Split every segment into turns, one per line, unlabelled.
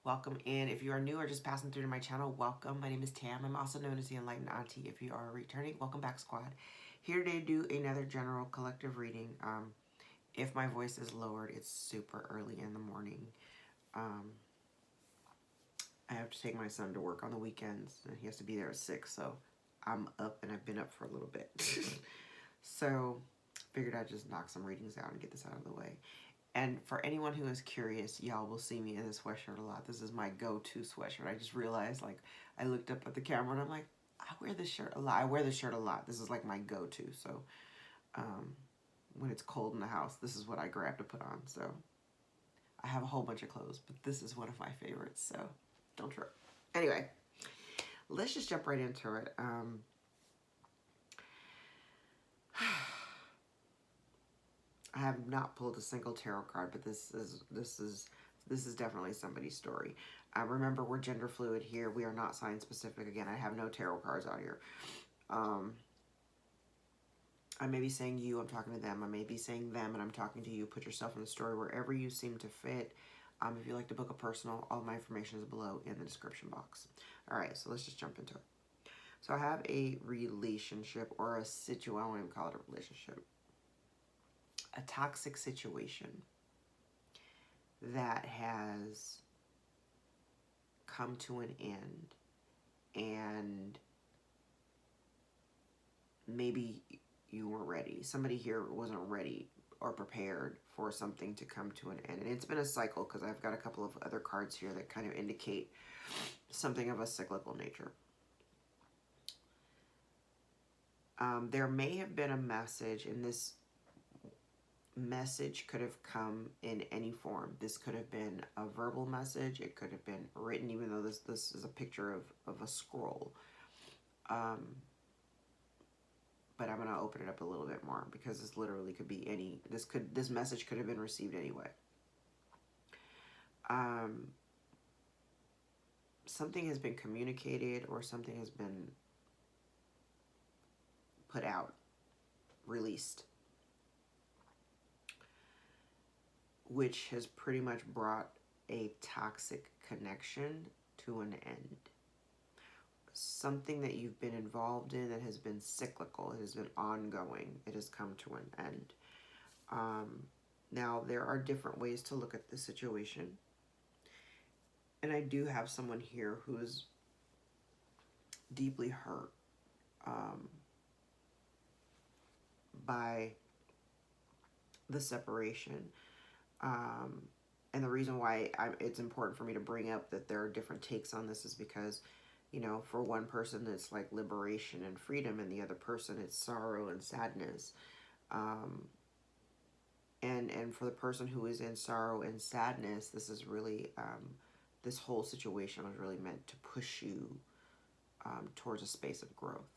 Welcome in. If you are new or just passing through to my channel, welcome. My name is Tam. I'm also known as the Enlightened Auntie. If you are returning, welcome back, squad. Here today to do another general collective reading. If my voice is lowered, it's super early in the morning. I have to take my son to work on the weekends, and he has to be there at 6, so I'm up, and I've been up for a little bit. So, figured I'd just knock some readings out and get this out of the way. And for anyone who is curious, y'all will see me in this sweatshirt a lot. This is my go-to sweatshirt. I just realized, like, I looked up at the camera and I'm like, I wear this shirt a lot. I wear this shirt a lot. This is like my go-to. So, when it's cold in the house, this is what I grab to put on. So, I have a whole bunch of clothes, but this is one of my favorites. So, don't trip. Anyway, let's just jump right into it. I have not pulled a single tarot card, but this is definitely somebody's story. Remember, we're gender fluid here. We are not sign specific. Again, I have no tarot cards out here. I may be saying you, I'm talking to them. I may be saying them, and I'm talking to you. Put yourself in the story wherever you seem to fit. If you'd like to book a personal, all my information is below in the description box. All right, so let's just jump into it. So I have a relationship or a situation. I won't even call it a relationship. A toxic situation that has come to an end, and maybe you weren't ready. Somebody here wasn't ready or prepared for something to come to an end. And it's been a cycle because I've got a couple of other cards here that kind of indicate something of a cyclical nature. There may have been a message, and this message could have come in any form. This could have been a verbal message. It could have been written, even though this is a picture of a scroll. But I'm going to open it up a little bit more because this literally could be any, this message could have been received anyway. Something has been communicated or something has been put out, released, which has pretty much brought a toxic connection to an end. Something that you've been involved in that has been cyclical, it has been ongoing, it has come to an end. Now, there are different ways to look at the situation. And I do have someone here who is deeply hurt by the separation. And the reason why it's important for me to bring up that there are different takes on this is because, you know, for one person it's like liberation and freedom, and the other person it's sorrow and sadness. And for the person who is in sorrow and sadness, this is really, this whole situation was really meant to push you towards a space of growth.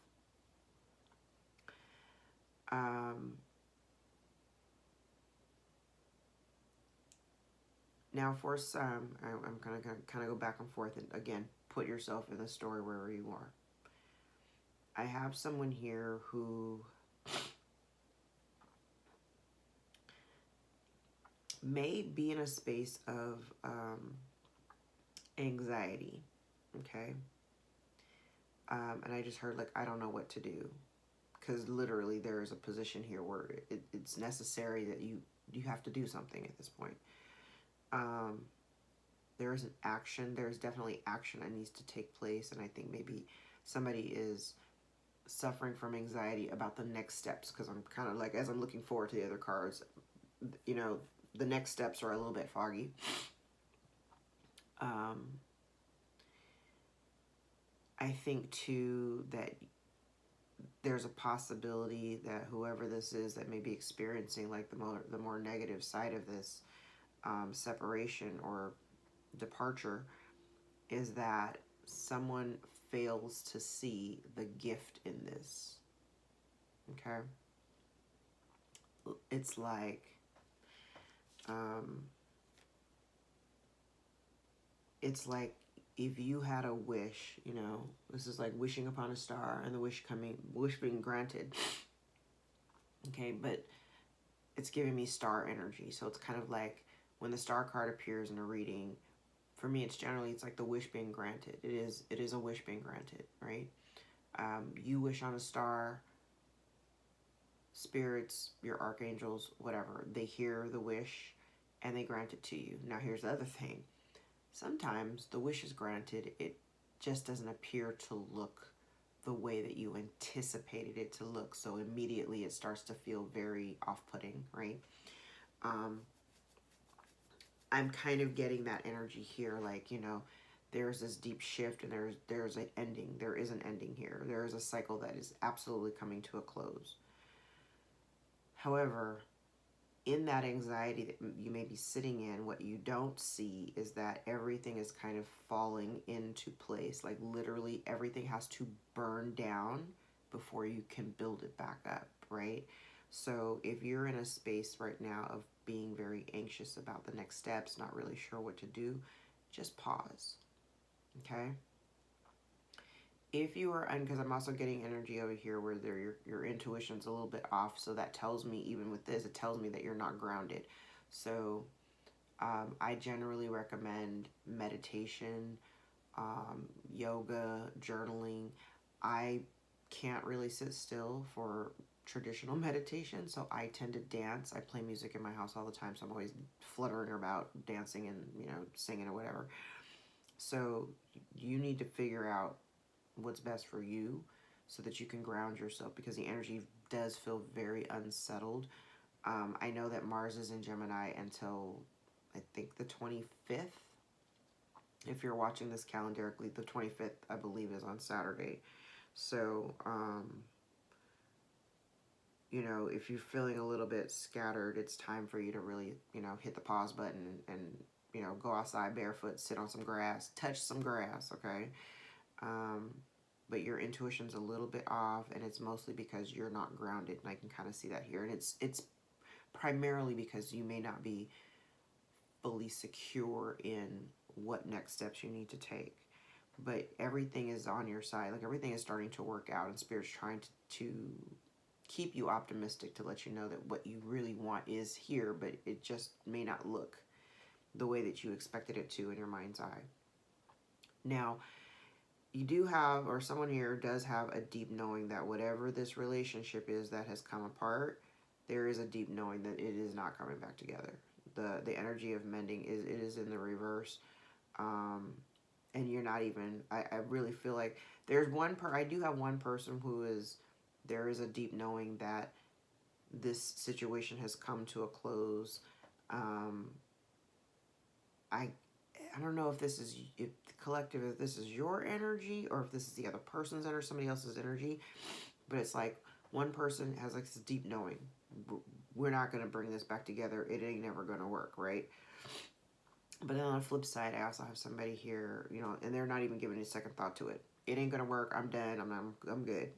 Now, for some, I'm going to kind of go back and forth and, again, put yourself in the story wherever you are. I have someone here who may be in a space of anxiety, okay? And I just heard, like, I don't know what to do. Because literally there is a position here where it's necessary that you have to do something at this point. There is an action. There's definitely action that needs to take place. And I think maybe somebody is suffering from anxiety about the next steps. Because I'm kind of like, as I'm looking forward to the other cards, you know, the next steps are a little bit foggy. I think too that there's a possibility that whoever this is that may be experiencing like the more negative side of this separation or departure is that someone fails to see the gift in this. Okay? It's like if you had a wish, you know, this is like wishing upon a star and the wish being granted. Okay, but it's giving me star energy. So it's kind of like when the star card appears in a reading, for me, it's like the wish being granted. It is a wish being granted, right? You wish on a star, spirits, your archangels, whatever, they hear the wish and they grant it to you. Now, here's the other thing. Sometimes the wish is granted, it just doesn't appear to look the way that you anticipated it to look. So immediately it starts to feel very off-putting, right? I'm kind of getting that energy here, like, there's this deep shift and there's an ending. There is an ending here. There is a cycle that is absolutely coming to a close. However, in that anxiety that you may be sitting in, what you don't see is that everything is kind of falling into place. Like literally everything has to burn down before you can build it back up, right? So if you're in a space right now of being very anxious about the next steps, not really sure what to do, just pause, okay? If you are, and because I'm also getting energy over here where your intuition's a little bit off, so that tells me, even with this, it tells me that you're not grounded. So I generally recommend meditation, yoga, journaling. I can't really sit still for traditional meditation, so I tend to dance. I play music in my house all the time, so I'm always fluttering about, dancing and, singing or whatever. So you need to figure out what's best for you so that you can ground yourself, because the energy does feel very unsettled. I know that Mars is in Gemini until I think the 25th. If you're watching this calendarically, the 25th, I believe, is on Saturday. So, if you're feeling a little bit scattered, it's time for you to really, hit the pause button and go outside barefoot, sit on some grass, touch some grass, okay? But your intuition's a little bit off, and it's mostly because you're not grounded, and I can kind of see that here. And it's primarily because you may not be fully secure in what next steps you need to take. But everything is on your side. Like everything is starting to work out, and Spirit's trying to keep you optimistic, to let you know that what you really want is here, but it just may not look the way that you expected it to in your mind's eye. Now, you do have, or someone here does have, a deep knowing that whatever this relationship is that has come apart, there is a deep knowing that it is not coming back together. The energy of mending is in the reverse. And you're not even, I really feel like there's I do have one person there is a deep knowing that this situation has come to a close. I don't know if this is, if the collective, if this is your energy or if this is the other person's energy, somebody else's energy, but it's like one person has like this deep knowing, we're not going to bring this back together, it ain't never going to work, right? But then on the flip side, I also have somebody here, and they're not even giving a second thought to it. It ain't going to work, I'm done, I'm good.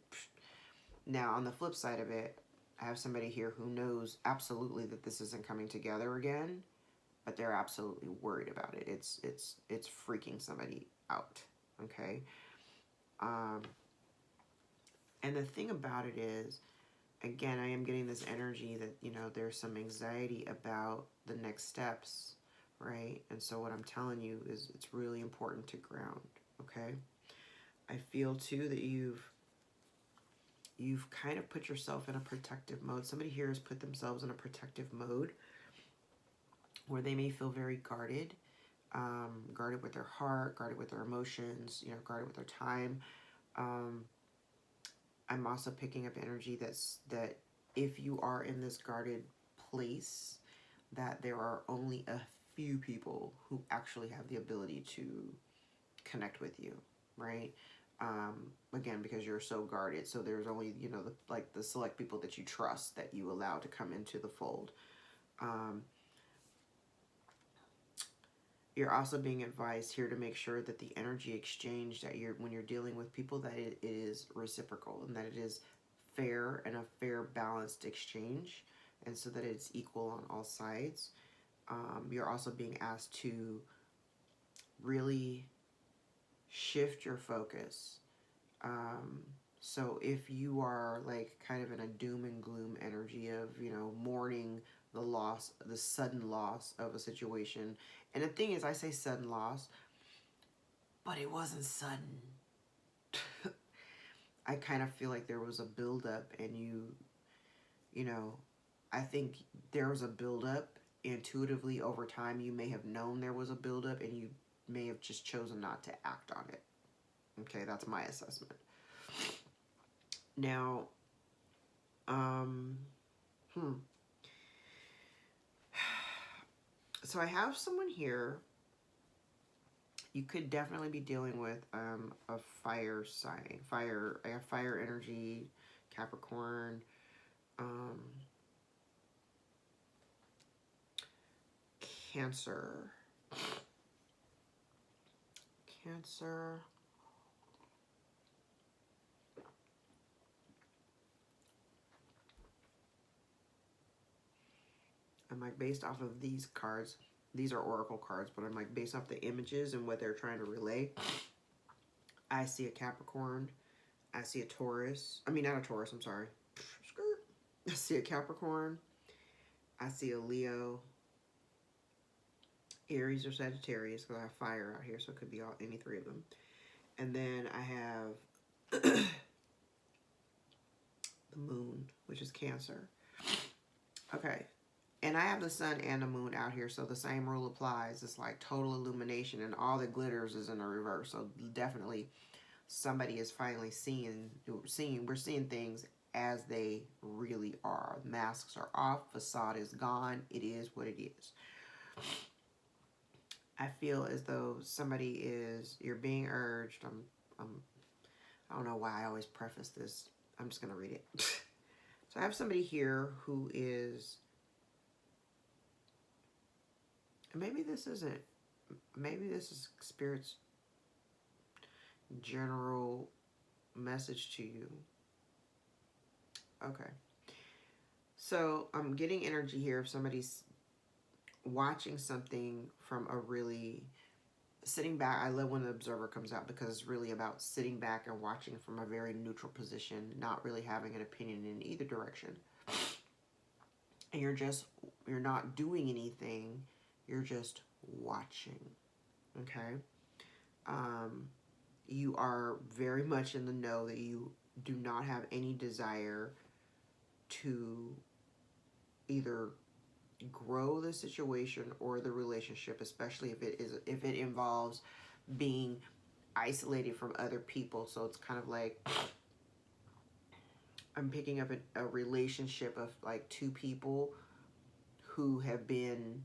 Now, on the flip side of it, I have somebody here who knows absolutely that this isn't coming together again, but they're absolutely worried about it. It's freaking somebody out, okay? And the thing about it is, again, I am getting this energy that, there's some anxiety about the next steps, right? And so what I'm telling you is it's really important to ground, okay? I feel too that you've kind of put yourself in a protective mode. Somebody here has put themselves in a protective mode where they may feel very guarded, guarded with their heart, guarded with their emotions, guarded with their time. I'm also picking up energy that if you are in this guarded place, that there are only a few people who actually have the ability to connect with you, right? Again, because you're so guarded, so there's only, the select people that you trust that you allow to come into the fold. You're also being advised here to make sure that the energy exchange that when you're dealing with people, that it is reciprocal and that it is fair and a fair, balanced exchange, and so that it's equal on all sides. You're also being asked to really shift your focus. So if you are like kind of in a doom and gloom energy of, mourning the loss, the sudden loss of a situation. And the thing is, I say sudden loss, but it wasn't sudden. I kind of feel like there was a buildup, and you know, I think there was a buildup intuitively over time. You may have known there was a buildup, and you may have just chosen not to act on it. Okay, that's my assessment. Now, so I have someone here. You could definitely be dealing with a fire sign. Fire. I have fire energy, Capricorn. Cancer. Cancer. I'm like, based off of these cards, these are oracle cards, but I'm like, based off the images and what they're trying to relay, I see a Capricorn. I see a Taurus. I mean, not a Taurus, I'm sorry. I see a Capricorn. I see a Leo, Aries, or Sagittarius, because I have fire out here, so it could be any three of them. And then I have the moon, which is Cancer. Okay. And I have the sun and the moon out here, so the same rule applies. It's like total illumination, and all the glitters is in the reverse. So definitely somebody is finally we're seeing things as they really are. Masks are off, facade is gone. It is what it is. I feel as though you're being urged. I don't know why I always preface this. I'm just going to read it. So I have somebody here who is, maybe this is Spirit's general message to you. Okay. So I'm getting energy here if somebody's watching something from a really sitting back. I love when the observer comes out, because it's really about sitting back and watching from a very neutral position, not really having an opinion in either direction. And you're not doing anything, you're just watching. Okay? You are very much in the know that you do not have any desire to either grow the situation or the relationship, especially if it involves being isolated from other people. So it's kind of like I'm picking up a relationship of like two people who have been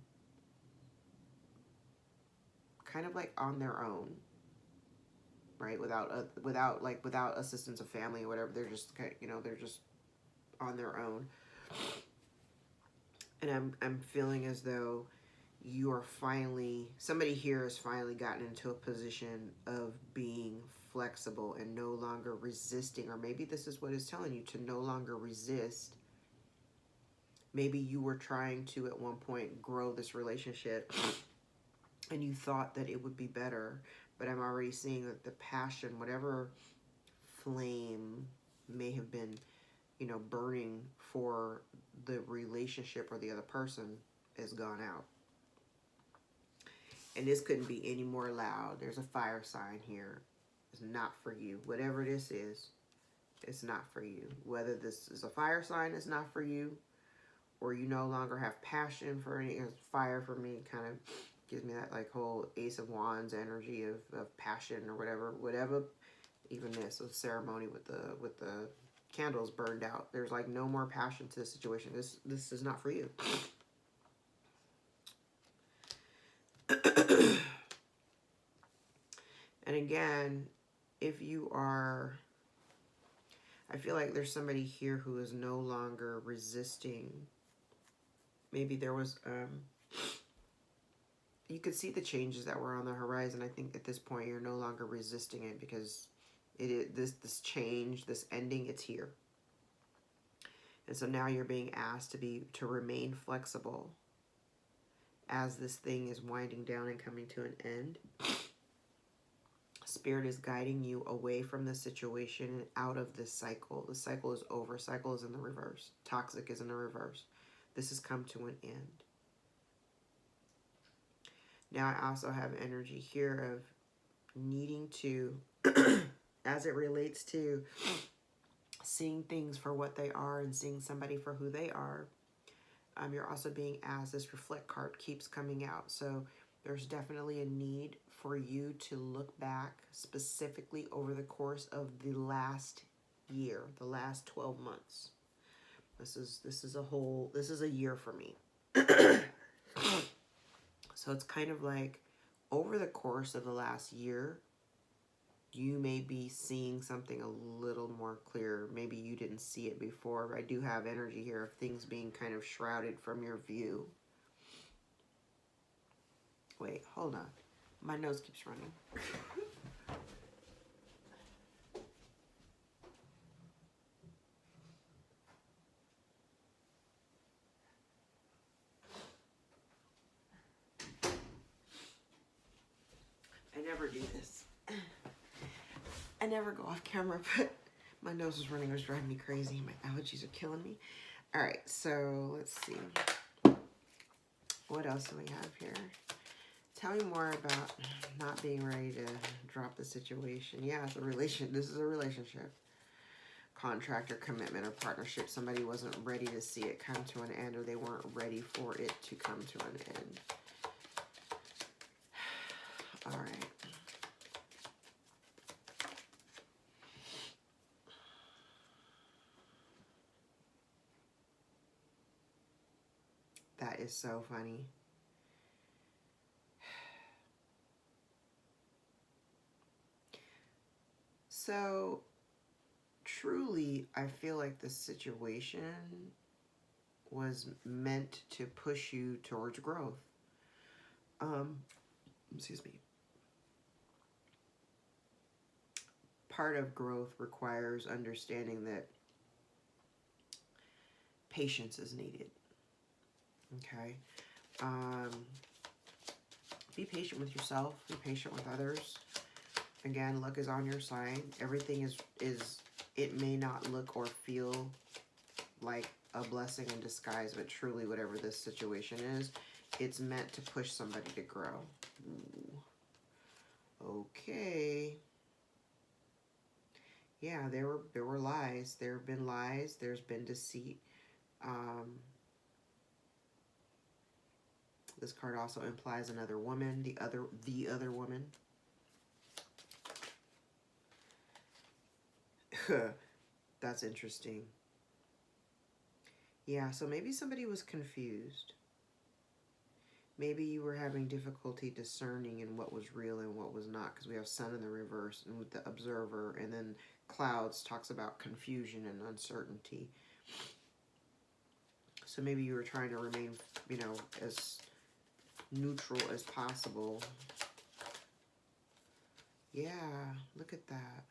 kind of like on their own, right? Without assistance of family or whatever. They're just they're just on their own. And I'm feeling as though somebody here has finally gotten into a position of being flexible and no longer resisting, or maybe this is what it's telling you, to no longer resist. Maybe you were trying to at one point grow this relationship and you thought that it would be better, but I'm already seeing that the passion, whatever flame may have been, burning for the relationship or the other person, has gone out. And this couldn't be any more loud. There's a fire sign here. It's not for you. Whatever this is, it's not for you. Whether this is a fire sign, it's not for you, or you no longer have passion for any fire. For me, kind of gives me that like whole Ace of Wands energy of passion or whatever. Even this with ceremony with the candles burned out. There's like no more passion to the situation. This is not for you. And again, if you are, I feel like there's somebody here who is no longer resisting. Maybe there was, you could see the changes that were on the horizon. I think at this point you're no longer resisting it, because this change, this ending, it's here. And so now you're being asked to remain flexible as this thing is winding down and coming to an end. Spirit is guiding you away from the situation and out of this cycle. The cycle is over. Cycle is in the reverse. Toxic is in the reverse. This has come to an end. Now I also have energy here of needing to, as it relates to seeing things for what they are and seeing somebody for who they are. You're also being asked, this reflect card keeps coming out. So there's definitely a need for you to look back specifically over the course of the last year, the last 12 months. This is a year for me. So it's kind of like over the course of the last year, you may be seeing something a little more clear. Maybe you didn't see it before, but I do have energy here of things being kind of shrouded from your view. Wait, hold on. My nose keeps running. I never do this. I never go off camera, but my nose was running. It was driving me crazy. My allergies are killing me. All right, so let's see. What else do we have here? Tell me more about not being ready to drop the situation. Yeah, it's a relation. This is a relationship, contract or commitment or partnership. Somebody wasn't ready to see it come to an end, or they weren't ready for it to come to an end. All right. That is so funny. So, truly, I feel like the situation was meant to push you towards growth. Excuse me. Part of growth requires understanding that patience is needed. Okay. Be patient with yourself. Be patient with others. Again, luck is on your side. Everything is it may not look or feel like a blessing in disguise, but truly whatever this situation is, it's meant to push somebody to grow. Ooh. Okay. Yeah, there were lies. There have been lies. There's been deceit. This card also implies another woman, the other woman. That's interesting. Yeah, so maybe somebody was confused. Maybe you were having difficulty discerning in what was real and what was not, because we have Sun in the reverse and with the Observer, and then Clouds talks about confusion and uncertainty. So maybe you were trying to remain, as neutral as possible. Yeah, look at that.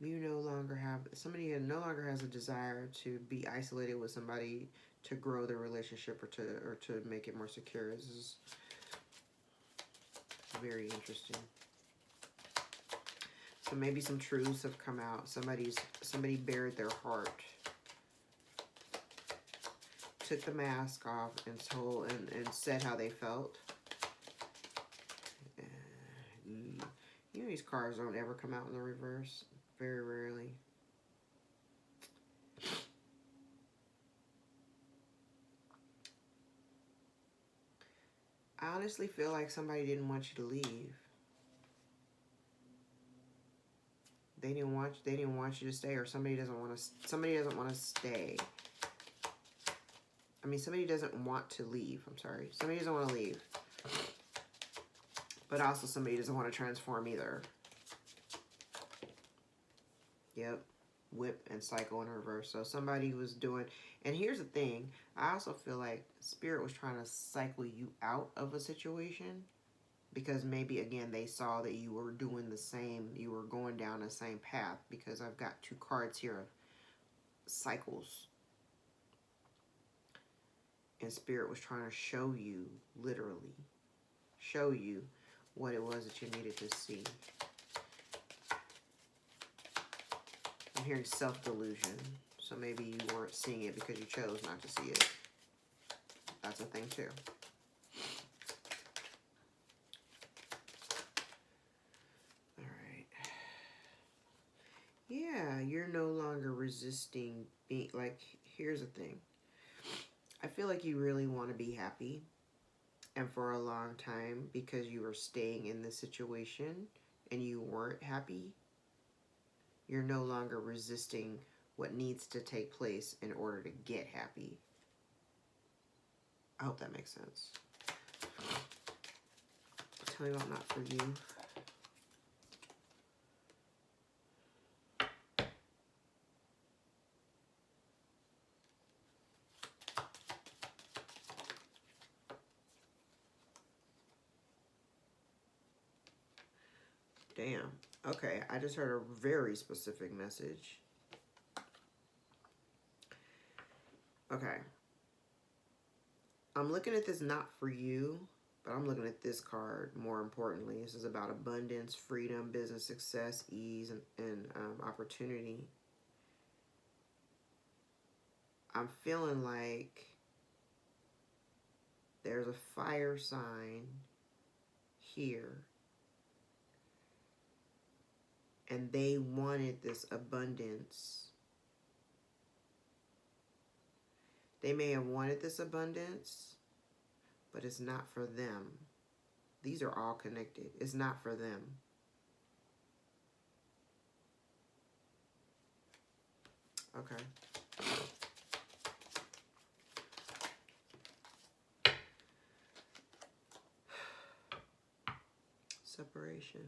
Somebody no longer has a desire to be isolated with somebody to grow their relationship or to make it more secure. This is very interesting. So maybe some truths have come out. Somebody bared their heart, took the mask off and said how they felt. These cards don't ever come out in the reverse. Very rarely. I honestly feel like somebody didn't want you to leave. They didn't want you to stay, or somebody doesn't want to stay. I mean, somebody doesn't want to leave. I'm sorry. Somebody doesn't want to leave. But also somebody doesn't want to transform either. Yep. Whip and cycle in reverse. So somebody was doing, and here's the thing, I also feel like Spirit was trying to cycle you out of a situation, because maybe again they saw that you were doing the same, you were going down the same path, because I've got two cards here of cycles, and Spirit was trying to show you, literally show you what it was that you needed to see. I'm hearing self-delusion. So maybe you weren't seeing it because you chose not to see it. That's a thing too. All right. Yeah, you're no longer resisting being, like, here's the thing. I feel like you really want to be happy. And for a long time, because you were staying in the situation and you weren't happy, you're no longer resisting what needs to take place in order to get happy. I hope that makes sense. Tell me about not for you. Damn. Okay, I just heard a very specific message. Okay. I'm looking at this not for you, but I'm looking at this card more importantly. This is about abundance, freedom, business success, ease, and opportunity. I'm feeling like there's a fire sign here. And they wanted this abundance. They may have wanted this abundance, but it's not for them. These are all connected. It's not for them. Okay. Separation.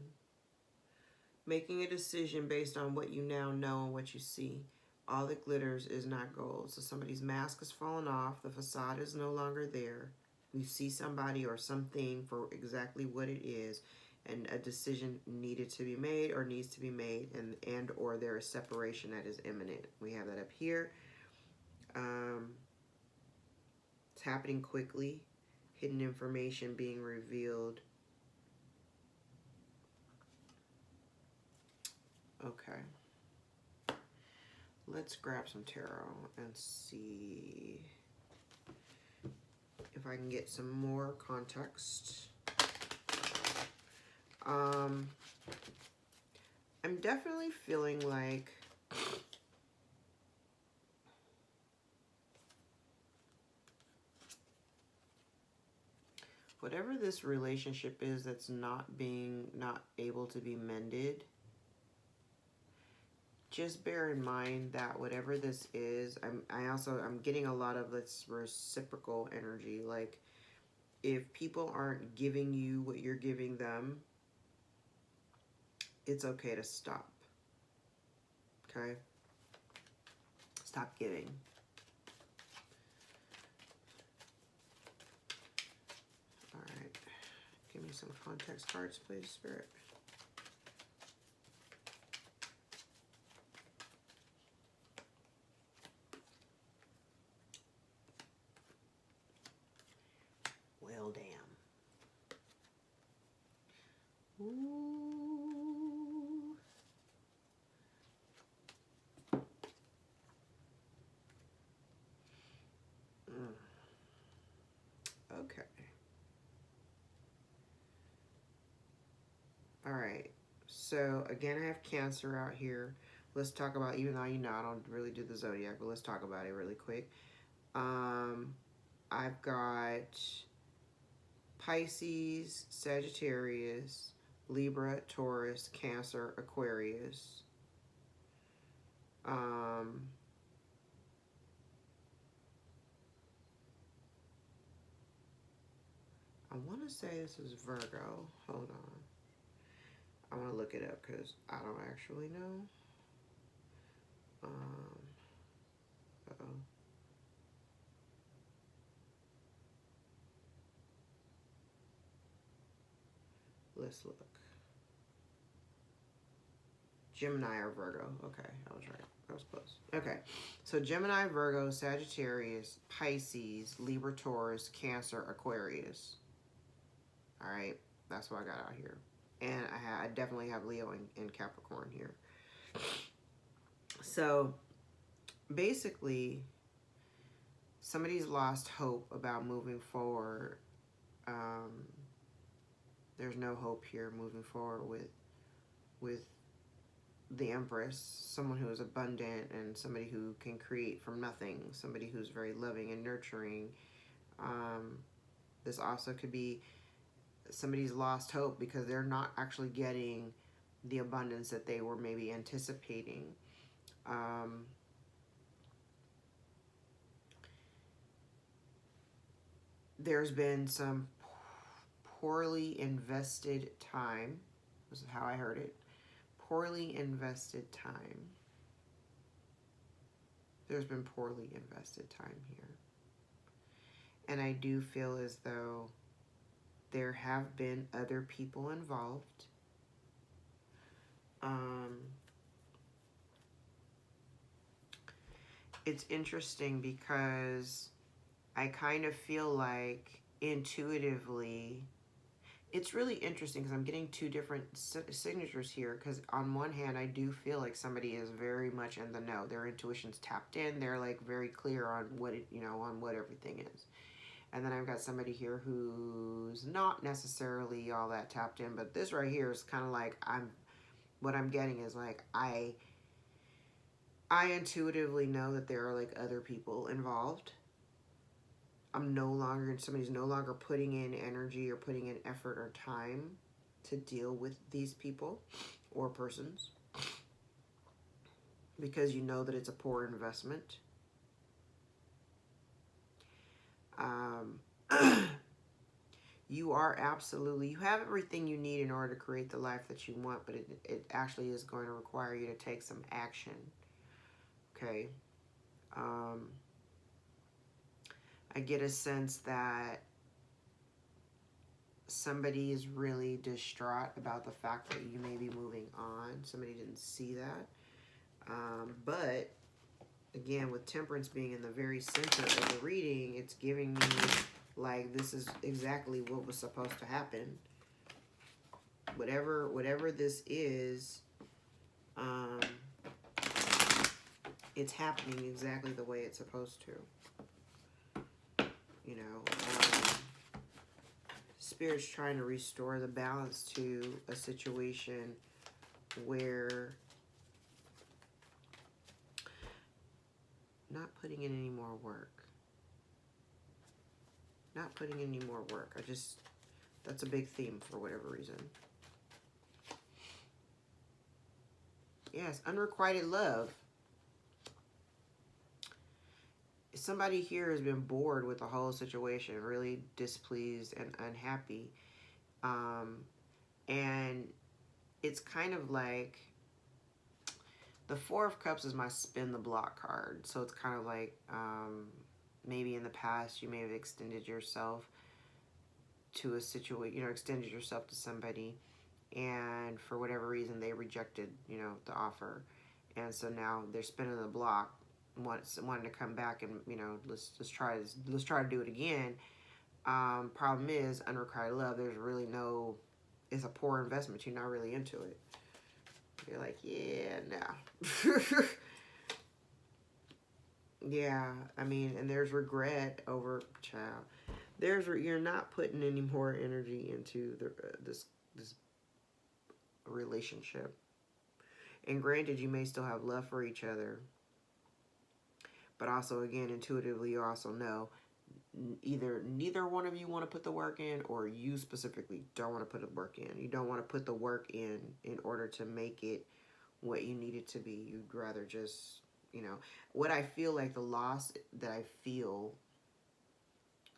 Making a decision based on what you now know and what you see. All that glitters is not gold. So somebody's mask has fallen off. The facade is no longer there. You see somebody or something for exactly what it is, and a decision needed to be made or needs to be made, and or there is separation that is imminent. We have that up here. It's happening quickly. Hidden information being revealed. Okay. Let's grab some tarot and see if I can get some more context. I'm definitely feeling like whatever this relationship is that's not able to be mended, just bear in mind that whatever this is, I'm getting a lot of this reciprocal energy. Like, if people aren't giving you what you're giving them, it's okay to stop. Okay? Stop giving. All right. Give me some context cards, please, Spirit. Well, damn. Ooh. Okay. All right. So, again, I have Cancer out here. Let's talk about, even though I don't really do the zodiac, but let's talk about it really quick. I've got Pisces, Sagittarius, Libra, Taurus, Cancer, Aquarius. I want to say this is Virgo. Hold on. I want to look it up because I don't actually know. Uh-oh. Let's look. Gemini or Virgo. Okay, I was right. I was close. Okay, so Gemini, Virgo, Sagittarius, Pisces, Libra, Taurus, Cancer, Aquarius. All right, that's what I got out here. And I definitely have Leo and Capricorn here. So basically, somebody's lost hope about moving forward. Um, there's no hope here moving forward with the Empress, someone who is abundant and somebody who can create from nothing, somebody who's very loving and nurturing. Um, this also could be somebody's lost hope because they're not actually getting the abundance that they were maybe anticipating. Um, there's been some poorly invested time. This is how I heard it. Poorly invested time. There's been poorly invested time here. And I do feel as though there have been other people involved. It's interesting because I kind of feel like intuitively, it's really interesting because I'm getting two different signatures here. Because on one hand, I do feel like somebody is very much in the know. Their intuition's tapped in. They're like very clear on what it, on what everything is. And then I've got somebody here who's not necessarily all that tapped in. But this right here is kind of like what I'm getting is like I intuitively know that there are like other people involved. Somebody's no longer putting in energy or putting in effort or time to deal with these people or persons because you know that it's a poor investment. You have everything you need in order to create the life that you want, but it actually is going to require you to take some action. Okay. I get a sense that somebody is really distraught about the fact that you may be moving on. Somebody didn't see that. But again, with Temperance being in the very center of the reading, it's giving me like this is exactly what was supposed to happen. Whatever this is, it's happening exactly the way it's supposed to. Spirit's trying to restore the balance to a situation where not putting in any more work. Not putting in any more work. That's a big theme for whatever reason. Yes, unrequited love. Somebody here has been bored with the whole situation, really displeased and unhappy. And it's kind of like the Four of Cups is my spin the block card. So it's kind of like maybe in the past you may have extended yourself to a situation, extended yourself to somebody, and for whatever reason they rejected, the offer. And so now they're spinning the block, wanting to come back and, let's try to do it again. Problem is, unrequited love, there's really it's a poor investment. You're not really into it. You're like, yeah, no. Yeah, I mean, and there's regret over child. You're not putting any more energy into this relationship. And granted, you may still have love for each other, but also, again, intuitively, you also know neither one of you want to put the work in, or you specifically don't want to put the work in. You don't want to put the work in order to make it what you need it to be. You'd rather just, what I feel like the loss that I feel,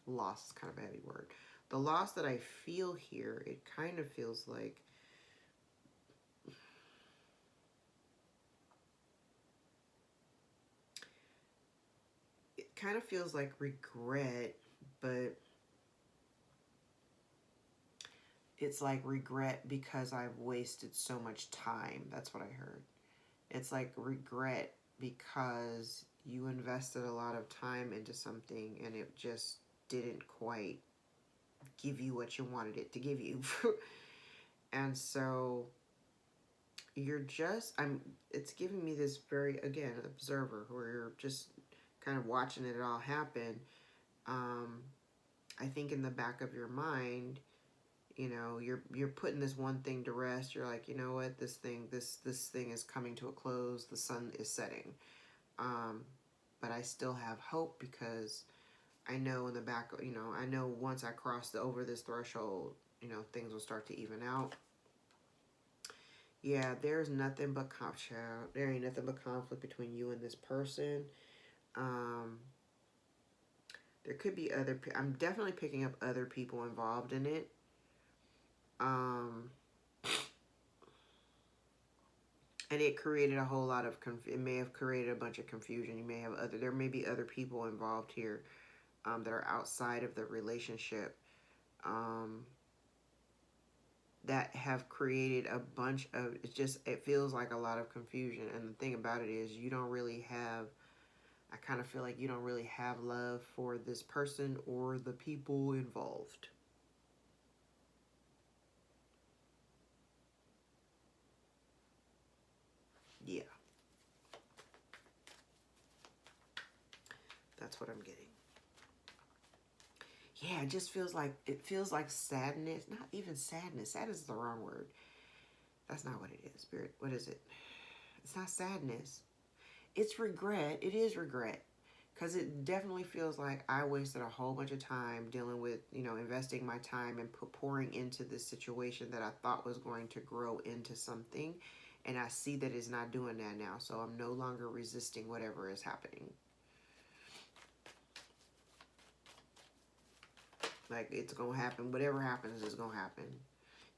loss is kind of a heavy word. The loss that I feel here, it kind of feels like regret, but it's like regret because I've wasted so much time. That's what I heard. It's like regret because you invested a lot of time into something and it just didn't quite give you what you wanted it to give you. And so you're just, it's giving me this very, again, observer, where you're just kind of watching it all happen. I think in the back of your mind, you know, you're putting this one thing to rest. You're like, you know what, this thing is coming to a close. The sun is setting. But I still have hope, because I know in the back, you know, I know once I cross over this threshold, you know, things will start to even out. Yeah, there's nothing but there ain't nothing but conflict between you and this person. Um, there could be I'm definitely picking up other people involved in it. And it created a whole lot of it may have created a bunch of confusion. There may be other people involved here, that are outside of the relationship, um, that have created a bunch of, it feels like a lot of confusion. And the thing about it is, you don't really have, I kind of feel like you don't really have love for this person or the people involved. Yeah. That's what I'm getting. Yeah, it feels like sadness. Not even sadness. Sadness is the wrong word. That's not what it is, Spirit. What is it? It's not sadness. It's regret. It is regret. Because it definitely feels like I wasted a whole bunch of time dealing with, you know, investing my time and pouring into this situation that I thought was going to grow into something. And I see that it's not doing that now. So I'm no longer resisting whatever is happening. Like, it's going to happen. Whatever happens is going to happen.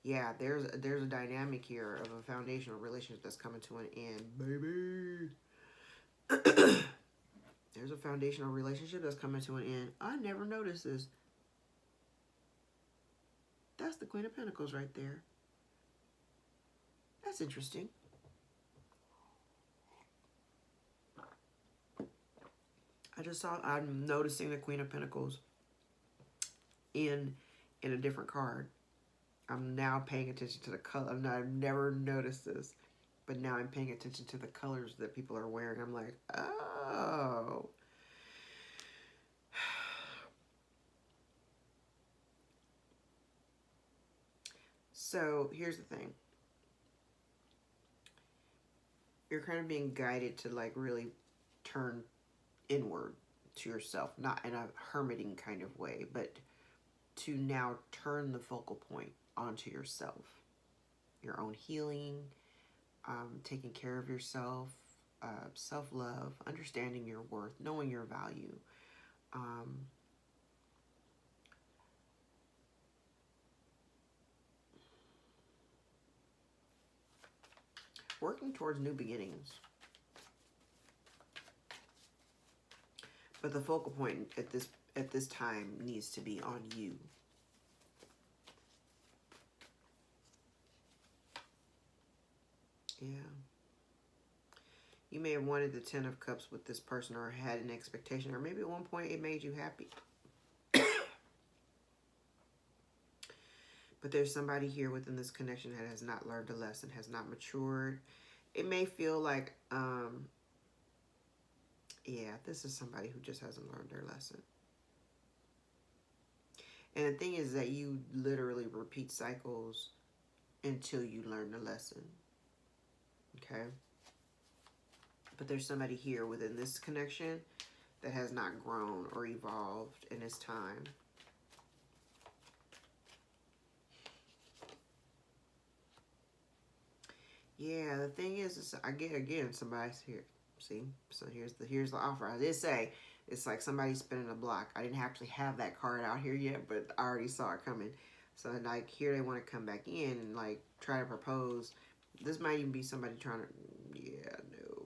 Yeah, there's a dynamic here of a foundational relationship that's coming to an end, baby. There's a foundational relationship that's coming to an end. I never noticed this. That's the Queen of Pentacles right there. That's interesting. I'm noticing the Queen of Pentacles in a different card. I'm now paying attention to the color. I've never noticed this, but now I'm paying attention to the colors that people are wearing. I'm like, oh. So here's the thing. You're kind of being guided to, like, really turn inward to yourself, not in a hermiting kind of way, but to now turn the focal point onto yourself, your own healing, taking care of yourself, self-love, understanding your worth, knowing your value. Working towards new beginnings. But the focal point at this time needs to be on you. Yeah. You may have wanted the 10 of Cups with this person, or had an expectation, or maybe at one point it made you happy. But there's somebody here within this connection that has not learned a lesson, has not matured. It may feel like, yeah, this is somebody who just hasn't learned their lesson. And the thing is that you literally repeat cycles until you learn the lesson. Okay? But there's somebody here within this connection that has not grown or evolved in its time. Yeah, the thing is I get, again, somebody's here. See? So here's the offer. I did say it's like somebody spinning a block. I didn't actually have that card out here yet, but I already saw it coming. So, like, here they want to come back in and, like, try to propose. This might even be somebody trying to, yeah, no.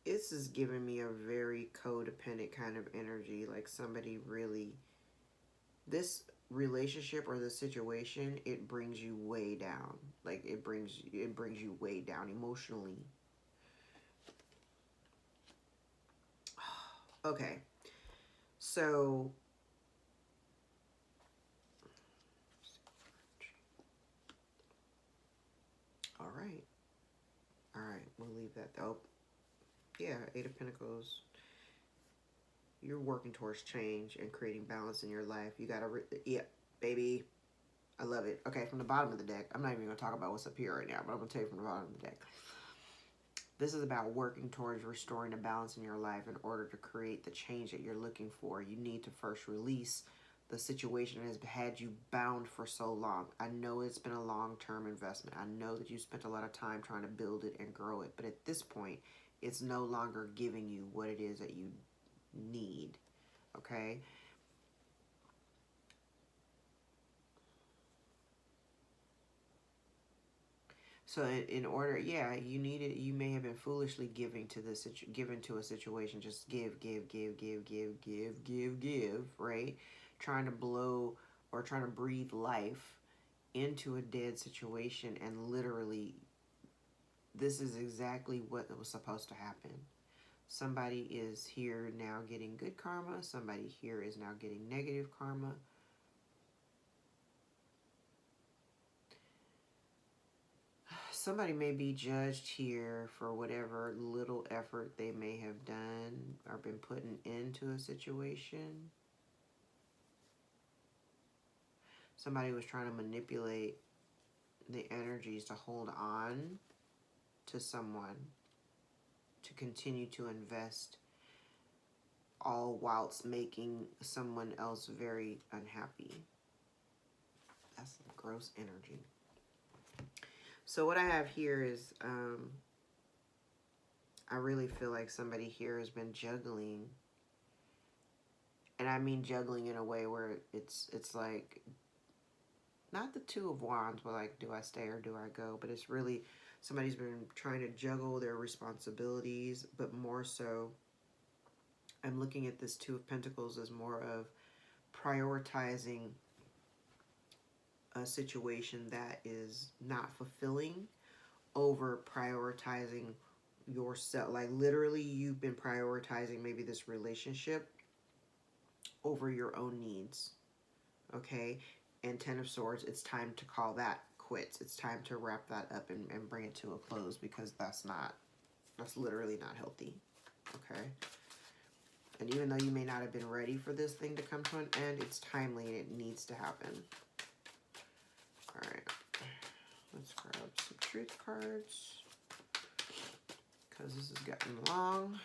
This is giving me a very codependent kind of energy. Like, somebody really, this relationship or the situation, it brings you way down. Like, it brings you way down emotionally. Okay. So we'll leave that though. Yeah, Eight of Pentacles. You're working towards change and creating balance in your life. You gotta, yeah, baby. I love it. Okay, from the bottom of the deck, I'm not even going to talk about what's up here right now, but I'm going to tell you from the bottom of the deck. This is about working towards restoring a balance in your life in order to create the change that you're looking for. You need to first release the situation that has had you bound for so long. I know it's been a long-term investment. I know that you spent a lot of time trying to build it and grow it, but at this point, it's no longer giving you what it is that you need, okay? So in order, yeah, you need it. You may have been foolishly giving to this, given to a situation. Just give, right? Trying to blow or trying to breathe life into a dead situation, and literally, this is exactly what was supposed to happen. Somebody is here now getting good karma. Somebody here is now getting negative karma. Somebody may be judged here for whatever little effort they may have done or been putting into a situation. Somebody was trying to manipulate the energies to hold on to someone, to continue to invest, all whilst making someone else very unhappy. That's some gross energy. So what I have here is, I really feel like somebody here has been juggling. And I mean juggling in a way where it's like, not the Two of Wands, but like, do I stay or do I go? But it's really, somebody's been trying to juggle their responsibilities, but more so, I'm looking at this Two of Pentacles as more of prioritizing a situation that is not fulfilling over prioritizing yourself. Like literally, you've been prioritizing maybe this relationship over your own needs, okay? And Ten of Swords, it's time to call that quits. It's time to wrap that up and bring it to a close, because that's literally not healthy, okay? And even though you may not have been ready for this thing to come to an end, it's timely and it needs to happen. All right, let's grab some truth cards, because this has gotten long.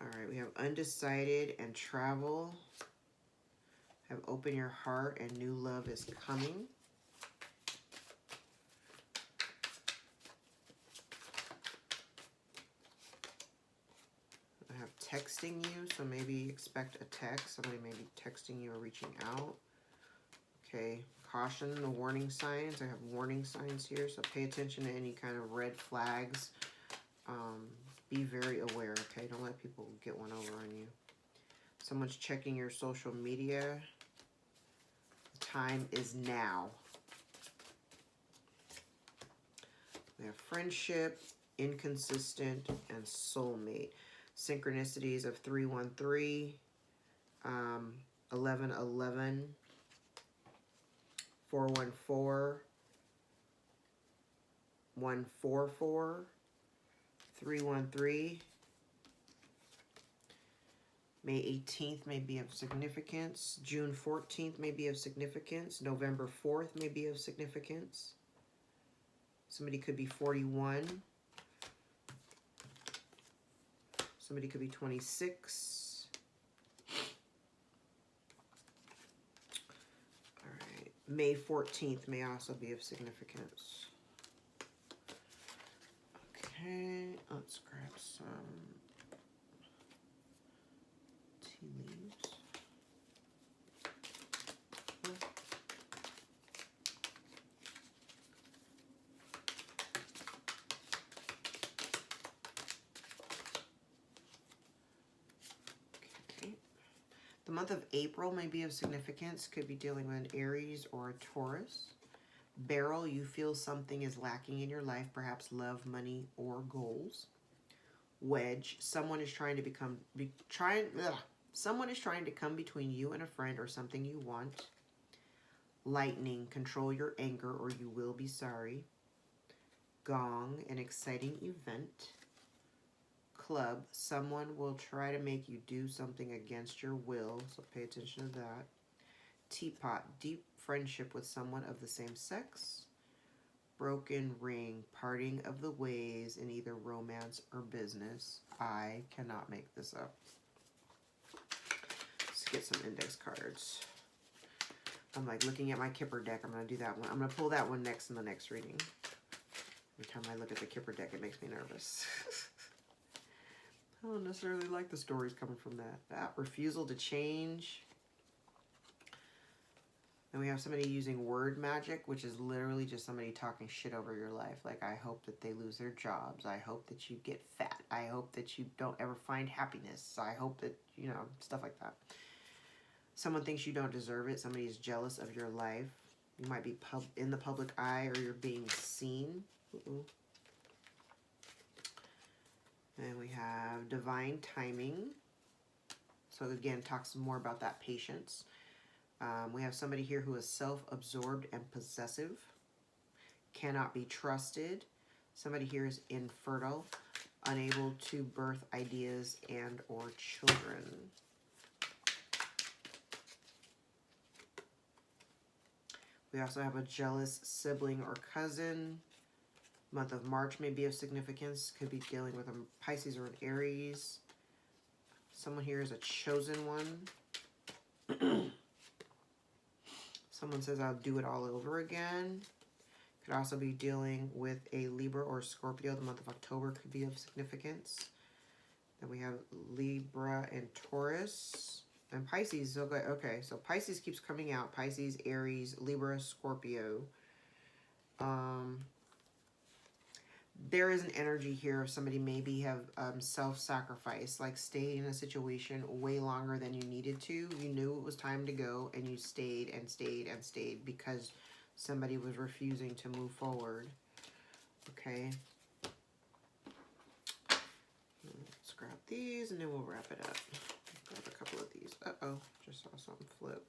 All right, we have undecided and travel. Have open your heart and new love is coming. I have texting you, so maybe expect a text. Somebody may be texting you or reaching out. Okay, caution, the warning signs. I have warning signs here, so pay attention to any kind of red flags. Be very aware, okay? Don't let people get one over on you. Someone's checking your social media. The time is now. We have friendship, inconsistent, and soulmate. Synchronicities of 313, 1111, 414, 144, 313. May 18th may be of significance. June 14th may be of significance. November 4th may be of significance. Somebody could be 41. Somebody could be 26. All right. May 14th may also be of significance. Okay, let's grab some tea leaves. Okay. The month of April may be of significance. Could be dealing with an Aries or a Taurus. Beryl, you feel something is lacking in your life, perhaps love, money, or goals. Wedge, someone is trying to someone is trying to come between you and a friend or something you want. Lightning, control your anger or you will be sorry. Gong, an exciting event. Club, someone will try to make you do something against your will, so pay attention to that. Teapot, deep friendship with someone of the same sex. Broken ring, parting of the ways in either romance or business. I cannot make this up. Let's get some index cards. I'm like looking at my Kipper deck. I'm going to do that one. I'm going to pull that one next in the next reading. Every time I look at the Kipper deck, it makes me nervous. I don't necessarily like the stories coming from that. Refusal to change. Then we have somebody using word magic, which is literally just somebody talking shit over your life. Like, I hope that they lose their jobs. I hope that you get fat. I hope that you don't ever find happiness. I hope that, you know, stuff like that. Someone thinks you don't deserve it. Somebody is jealous of your life. You might be in the public eye or you're being seen. And we have divine timing. So again, talks more about that patience. We have somebody here who is self-absorbed and possessive, cannot be trusted. Somebody here is infertile, unable to birth ideas and or children. We also have a jealous sibling or cousin. Month of March may be of significance. Could be dealing with a Pisces or an Aries. Someone here is a chosen one. Someone says, I'll do it all over again. Could also be dealing with a Libra or Scorpio. The month of October could be of significance. Then we have Libra and Taurus. And Pisces, okay, so Pisces keeps coming out. Pisces, Aries, Libra, Scorpio. There is an energy here of somebody maybe have self-sacrificed, like stayed in a situation way longer than you needed to. You knew it was time to go, and you stayed and stayed and stayed because somebody was refusing to move forward. Okay. Let's grab these, and then we'll wrap it up. Grab a couple of these. Uh-oh, just saw something flip.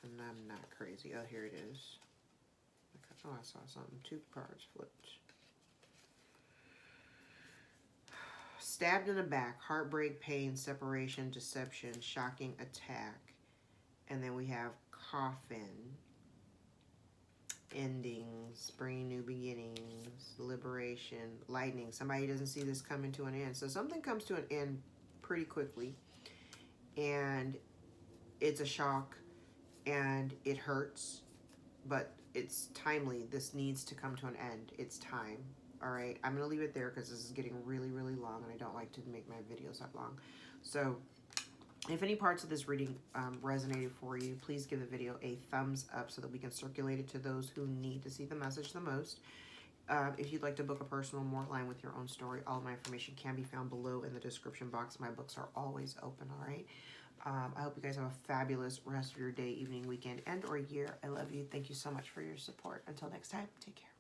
And I'm not crazy. Oh, here it is. Oh, I saw something. 2 cards flipped. Stabbed in the back. Heartbreak, pain, separation, deception, shocking attack. And then we have coffin. Endings, bringing new beginnings, liberation, lightning. Somebody doesn't see this coming to an end. So something comes to an end pretty quickly. And it's a shock. And it hurts, but it's timely. This needs to come to an end. It's time. All right, I'm going to leave it there because this is getting really, really long, and I don't like to make my videos that long. So if any parts of this reading resonated for you, please give the video a thumbs up so that we can circulate it to those who need to see the message the most. If you'd like to book a personal, more line with your own story, all of my information can be found below in the description box. My books are always open, all right? I hope you guys have a fabulous rest of your day, evening, weekend, and or year. I love you. Thank you so much for your support. Until next time, take care.